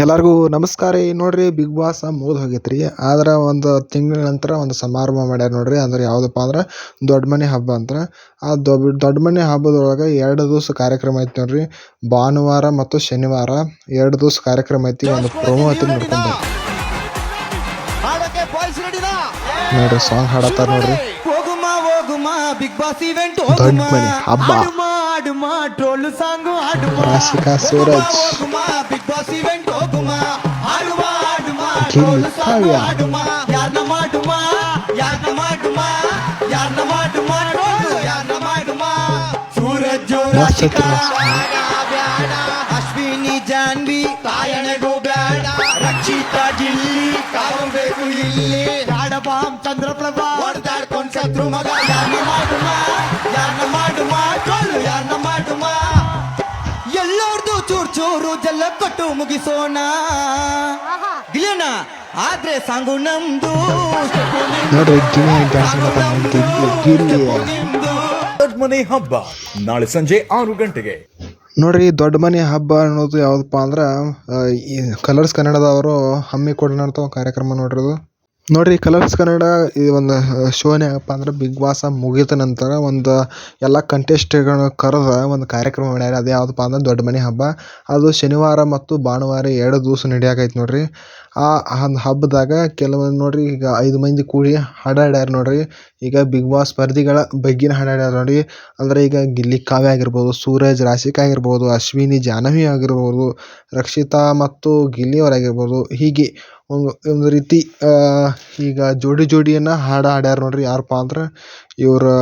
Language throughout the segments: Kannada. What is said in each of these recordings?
ಎಲ್ಲರಿಗೂ ನಮಸ್ಕಾರ ರೀ. ನೋಡ್ರಿ, ಬಿಗ್ ಬಾಸ್ ಮುಗಿದು ಹೋಗೈತ್ರಿ. ಆದ್ರೆ ಒಂದು ತಿಂಗಳ ನಂತರ ಒಂದು ಸಮಾರಂಭ ಮಾಡ್ಯಾರ ನೋಡ್ರಿ. ಅಂದ್ರೆ ಯಾವುದಪ್ಪ ಅಂದ್ರೆ ದೊಡ್ಡ ಮನೆ ಹಬ್ಬ ಅಂತ. ಆ ದೊಡ್ಡ ಮನೆ ಹಬ್ಬದೊಳಗೆ 2 ದಿವಸ ಕಾರ್ಯಕ್ರಮ ಐತಿ ನೋಡ್ರಿ. ಭಾನುವಾರ ಮತ್ತು ಶನಿವಾರ 2 ದಿವಸ ಕಾರ್ಯಕ್ರಮ ಐತಿ. ಒಂದು ಪ್ರೊಮೋ ಐತಿ, ನೋಡ್ಕೊಂಡು ನೋಡ್ರಿ. ಸಾಂಗ್ ಹಾಡತ್ತಾರ ನೋಡ್ರಿ. ಬಿಗ್ ಬಾಸ್ ಇವೆಂಟ್ ದೊಡ್ಡ ಮನೆ ಹಬ್ಬ, troll song Rashika Suraj, Bigg Boss event ಹೋಗುಮಾ ಗಿಲ್ಲಿ, ಕಾವ್ಯ, ಯಾರನ್ನ ಮಾಡುಮಾ ಸೂರಜ್ ಮಸ್ತ್ ಐತಿ ಅಶ್ವಿನಿ ಜಾನ್ವಿ ಕಾಯಣೆಗೂ ಬೇಡ, ರಕ್ಷಿತಾ ಗಿಲ್ಲಿ ಕಾವಬೇಕು ಇಲ್ಲಿ, ಬಾಮ್ ಚಂದ್ರಪ್ರಭಾ ಹೊಡೆದಾಡ್ಕೊಂಡ್ ಶತ್ರು ಮಗ, ಯಾರನ್ನ ಮಾಡುಮಾ ಎಲ್ಲರದು ಚೂರ್ ಚೂರು ಜಲ್ಲ ಕೊಟ್ಟು ಮುಗಿಸೋಣ ಗಿಲಿಯನ, ಆದ್ರೆ ಸಾಂಗು ನಮ್ದು ನೋಡ್ರಿ. ಗಿಲ್ಲಿ ದೊಡ್ಡ ಮನೆ ಹಬ್ಬ ನಾಳೆ ಸಂಜೆ 6 ಗಂಟೆಗೆ. ನೋಡ್ರಿ, ದೊಡ್ಡ ಮನೆ ಹಬ್ಬ ಅನ್ನೋದು ಯಾವುದಪ್ಪ ಅಂದ್ರೆ ಈ ಕಲರ್ಸ್ ಕನ್ನಡದವರು ಹಮ್ಮಿಕೊಂಡಂಥ ಕಾರ್ಯಕ್ರಮ ನೋಡ್ರಿ ಅದು. ನೋಡ್ರಿ, ಕಲರ್ಸ್ ಕನ್ನಡ ಈ ಒಂದು ಶೋನೇ ಯಾಕಪ್ಪ ಅಂದ್ರೆ ಬಿಗ್ ಬಾಸ್ ಮುಗಿದ ನಂತರ ಒಂದು ಎಲ್ಲ ಕಂಟೆಸ್ಟ್ಗಳನ್ನು ಕರೆದ ಒಂದು ಕಾರ್ಯಕ್ರಮ ಮಾಡ್ಯಾರ. ಅದು ಯಾವುದಪ್ಪ ಅಂದ್ರೆ ದೊಡ್ಡ ಮನೆ ಹಬ್ಬ. ಅದು ಶನಿವಾರ ಮತ್ತು ಭಾನುವಾರ 2 ದಿವಸ ನಡೆಯಾಕೈತಿ ನೋಡ್ರಿ. ಆ ಹಬ್ಬದಾಗ ಕೆಲವೊಂದು ನೋಡ್ರಿ, ಈಗ 5 ಮಂದಿ ಕೂಡಿ ಹಾಡ್ಯಾರ ನೋಡ್ರಿ. ಈಗ ಬಿಗ್ ಬಾಸ್ ಸ್ಪರ್ಧಿಗಳ ಬಗ್ಗಿನ ಹಾಡ್ಯಾರ ನೋಡಿ. ಅಂದ್ರೆ ಈಗ ಗಿಲ್ಲಿ ಕಾವ್ಯ ಆಗಿರ್ಬೋದು, ಸೂರಜ್ ರಾಶಿಕಾ ಆಗಿರ್ಬೋದು, ಅಶ್ವಿನಿ ಜಾಹ್ನವಿ ಆಗಿರ್ಬೋದು, ರಕ್ಷಿತಾ ಮತ್ತು ಗಿಲ್ಲಿಯವರಾಗಿರ್ಬೋದು. ಹೀಗೆ ಒಂದು ರೀತಿ ಈಗ ಜೋಡಿಯನ್ನು ಹಾಡ್ಯಾರ ನೋಡ್ರಿ. ಯಾರಪ್ಪ ಅಂದ್ರೆ ಇವ್ರು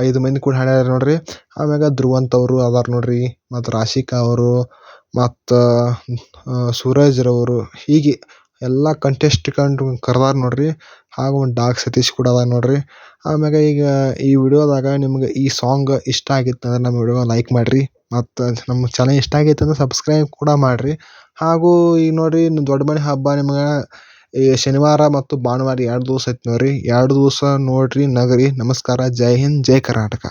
5 ಮಂದಿ ಕೂಡ ಹಾಡ್ಯಾರ ನೋಡ್ರಿ. ಆಮ್ಯಾಗ ಧ್ರುವಂತ್ ಅವರು ಅದಾರ ನೋಡ್ರಿ, ಮತ್ತು ರಾಶಿಕಾ ಅವರು, ಮತ್ತು ಸೂರಜ್ರವರು. ಹೀಗೆ ಎಲ್ಲ ಕಂಟೆಸ್ಟ್ಕೊಂಡು ಕರೆದಾರ ನೋಡ್ರಿ. ಹಾಗೂ ಒಂದು ಡಾಗ್ ಸತೀಶ್ ಕೂಡ ಅದ ನೋಡ್ರಿ. ಆಮ್ಯಾಗ ಈಗ ಈ ವಿಡಿಯೋದಾಗ ನಿಮ್ಗೆ ಈ ಸಾಂಗ್ ಇಷ್ಟ ಆಗಿತ್ತು ಅಂದ್ರೆ ನಮ್ಮ ವಿಡಿಯೋ ಲೈಕ್ ಮಾಡಿರಿ. ಮತ್ತು ನಮ್ಮ ಚಾನಲ್ ಇಷ್ಟ ಆಗೈತೆ ಅಂದ್ರೆ ಸಬ್ಸ್ಕ್ರೈಬ್ ಕೂಡ ಮಾಡಿರಿ. ಹಾಗೂ ಈಗ ನೋಡ್ರಿ, ದೊಡ್ಡ ಮನೆ ಹಬ್ಬ ನಿಮ್ಗೆ ಈ ಶನಿವಾರ ಮತ್ತು ಭಾನುವಾರ 2 ದಿವಸ ಐತಿ ನೋಡ್ರಿ. 2 ದಿವಸ ನೋಡ್ರಿ, ನಗರಿ. ನಮಸ್ಕಾರ. ಜೈ ಹಿಂದ್, ಜೈ ಕರ್ನಾಟಕ.